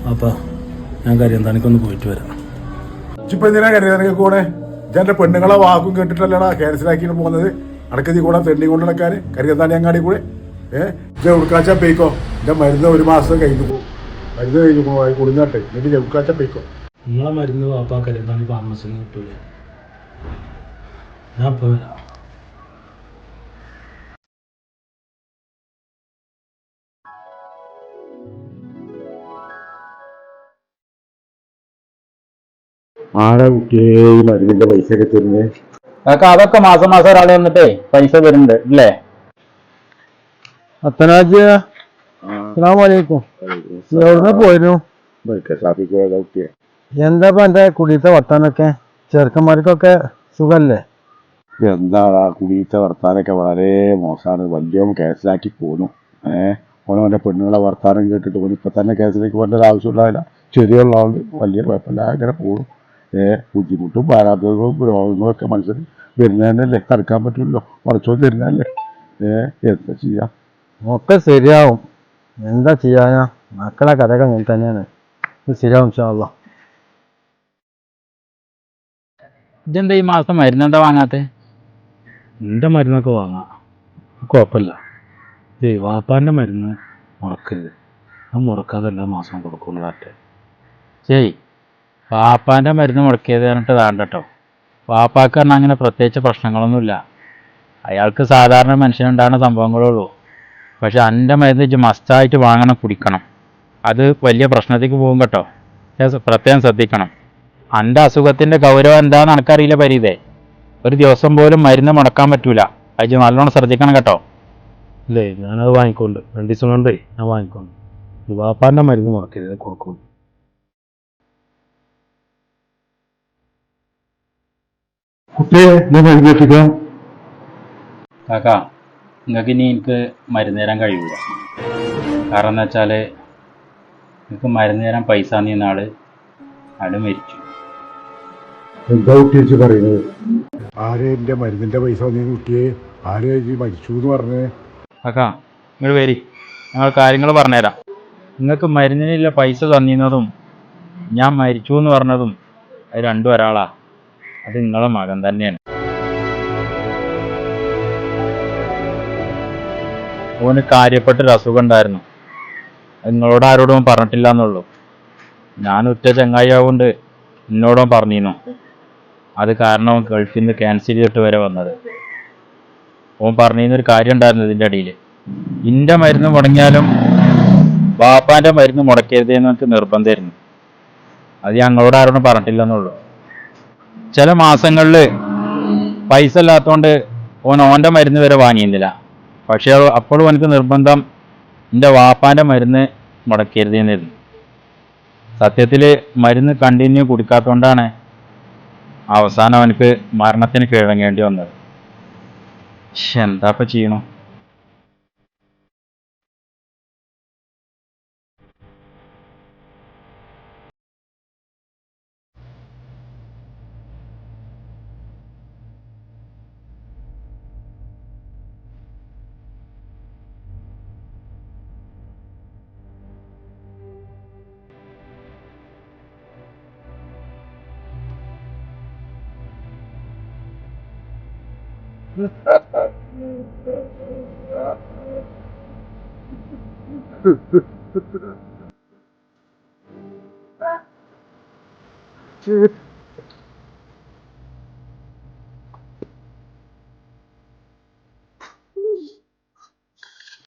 അപ്പം ഞാൻ കരിയന്താണിക്കൊന്ന് പോയിട്ട് വരാം. ഇപ്പം എന്തിനാ കരിയന്താണിക്ക് കൂടെ? ഇതെൻ്റെ പെണ്ണുങ്ങളെ വാക്കും കേട്ടിട്ടല്ലടാ ക്യാൻസലാക്കിയിട്ട് പോകുന്നത്. അടക്കത്തി കൂടെ തെണ്ടി കൊണ്ട് നടക്കാൻ കരിയന്താണി അങ്ങാടി കൂടെ. ഇത് എവിടുക്കാച്ചാ പെയ്ക്കോ. എൻ്റെ മരുന്ന് 1 മാസം കഴിഞ്ഞു പോകും. മരുന്ന് കഴിഞ്ഞു പോകും കുളിഞ്ഞാട്ടെ. എന്നിട്ട് എവിടുക്കാച്ചാ പെയ്ക്കോ. നിങ്ങളെ മരുന്ന് വാപ്പാ കരിയന്താണി ഫാർമസിയിൽ നിന്ന് കിട്ടൂലേ? ഞാൻ ഇപ്പോൾ വരാം. ആരാ കുട്ടിയെ ഈ മരുന്നിന്റെ പൈസ ഒക്കെ തരുന്നേ? അതൊക്കെ മാസം മാസം ഒരാൾ വന്നിട്ടേ പൈസ തരുന്നുണ്ട് അല്ലേ? അത്തനാജ് അസ്സലാമലൈക്കും. എവിടുന്ന പോയിരുന്നു? എന്താ എന്റെ കുടിയത്തെ വർത്താനൊക്കെ? ചെറുക്കന്മാർക്കൊക്കെ സുഖല്ലേ? എന്താ കുടിയത്തെ വർത്താനൊക്കെ വളരെ മോശമാണ്. വലിയ കേസിലാക്കി പോന്നു. ഓനോന്റെ പെണ്ണുങ്ങളെ വർത്താനം കേട്ടിട്ട് ഓൻ ഇപ്പൊ തന്നെ കേസിലേക്ക് പോകേണ്ട ഒരു ആവശ്യമുണ്ടാവില്ല. ചെറിയുള്ള ആള് വലിയ കുഴപ്പമില്ല അങ്ങനെ പോകും. ബുദ്ധിമുട്ടും പാരാതകളും രോഗങ്ങളൊക്കെ മനുഷ്യന് വരുന്നതന്നെയല്ലേ, തടുക്കാൻ പറ്റുമല്ലോ. കുറച്ചോ തരുന്നതല്ലേ. എന്താ ചെയ്യാ? ഒക്കെ ശരിയാവും. എന്താ ചെയ്യാനാ? മക്കളെ കഥകൾ അങ്ങനെ തന്നെയാണ്. ശരിയാവും ഇൻഷാ അല്ലാഹ്. ഇതെന്താ ഈ മാസം മരുന്നെന്താ വാങ്ങാത്തെ? എൻ്റെ മരുന്നൊക്കെ വാങ്ങാം, കുഴപ്പമില്ല. വാപ്പാൻ്റെ മരുന്ന് മുടക്കരുത്. അത് മുടക്കാതെ എല്ലാ മാസവും കൊടുക്കുന്നതാട്ടെ. ശരി, വാപ്പാൻ്റെ മരുന്ന് മുടക്കിയത് പറഞ്ഞിട്ട് വേണ്ട കേട്ടോ. വാപ്പാക്ക് പറഞ്ഞാൽ അങ്ങനെ പ്രത്യേകിച്ച് പ്രശ്നങ്ങളൊന്നുമില്ല. അയാൾക്ക് സാധാരണ മനുഷ്യനുണ്ടാകുന്ന സംഭവങ്ങളുള്ളൂ. പക്ഷെ എൻ്റെ മരുന്ന് ഇജ്ജ് മസ്റ്റായിട്ട് വാങ്ങണം, കുടിക്കണം. അത് വലിയ പ്രശ്നത്തേക്ക് പോകും കേട്ടോ. പ്രത്യേകം ശ്രദ്ധിക്കണം. എൻ്റെ അസുഖത്തിൻ്റെ ഗൗരവം എന്താണെന്ന് എനിക്കറിയില്ല പരീതേ. ഒരു ദിവസം പോലും മരുന്ന് മുടക്കാൻ പറ്റൂല. അത് നല്ലോണം ശ്രദ്ധിക്കണം കേട്ടോ. ഇല്ലേ, ഞാനത് വാങ്ങിക്കൊണ്ട് 2 ദിവസം കൊണ്ടേ ഞാൻ വാങ്ങിക്കൊണ്ട്. വാപ്പാൻ്റെ മരുന്ന് മുടക്കരുത്, കൊടുക്കും. കുട്ടിയെ ഞാൻ മരുന്ന് എത്തിക്കാം. കാക്കാ, നിങ്ങൾക്ക് ഇനി എനിക്ക് മരുന്ന് തരാൻ കഴിയില്ല. കാരണം എന്താ വെച്ചാൽ എനിക്ക് മരുന്ന് തരാൻ പൈസ തന്നിരുന്ന ആള് മരിച്ചു. എന്താ കുട്ടിയെ പറയുന്നത്? ആരെ എൻ്റെ മരുന്നിന്റെ പൈസ നീ കുട്ടിയെ? ആരെ മരിച്ചു എന്ന് പറഞ്ഞേ? കാക്കാ, നിങ്ങൾ വരി, ഞങ്ങൾ കാര്യങ്ങൾ പറഞ്ഞുതരാം. നിങ്ങൾക്ക് മരുന്നിനുള്ള പൈസ തന്നിരുന്നതും ഞാൻ മരിച്ചു എന്ന് പറഞ്ഞതും അത് രണ്ടും ഒരാളാ. അത് നിങ്ങളെ മകൻ തന്നെയാണ്. ഓന് കാര്യപ്പെട്ടൊരു അസുഖം ഉണ്ടായിരുന്നു. നിങ്ങളോട് ആരോടും പറഞ്ഞിട്ടില്ല എന്നുള്ളൂ. ഞാൻ ഒറ്റ ചങ്ങായി ആവുകൊണ്ട് എന്നോടും പറഞ്ഞിരുന്നു. അത് കാരണം ഗൾഫിൽ നിന്ന് ക്യാൻസൽ ചെയ്തിട്ട് വരെ വന്നത്. ഓൻ പറഞ്ഞിരുന്നൊരു കാര്യം ഉണ്ടായിരുന്നു ഇതിൻ്റെ ഇടയിൽ. ഇൻ്റെ മരുന്ന് മുടങ്ങിയാലും ബാപ്പാൻ്റെ മരുന്ന് മുടക്കരുതെന്ന് എനിക്ക് നിർബന്ധമായിരുന്നു. അത് ഞങ്ങളോട് ആരോടും പറഞ്ഞിട്ടില്ലെന്നുള്ളൂ. ചില മാസങ്ങളിൽ പൈസ ഇല്ലാത്തതുകൊണ്ട് ഓൻ്റെ മരുന്ന് വരെ വാങ്ങിയിരുന്നില്ല. പക്ഷേ അപ്പോഴും എനിക്ക് നിർബന്ധം എൻ്റെ വാപ്പാൻ്റെ മരുന്ന് മുടക്കരുതെന്നായിരുന്നു. സത്യത്തിൽ മരുന്ന് കണ്ടിന്യൂ കുടിക്കാത്തതുകൊണ്ടാണ് അവസാനം അവനക്ക് മരണത്തിന് കീഴടങ്ങേണ്ടി വന്നത്. എന്താപ്പം ചെയ്യണു?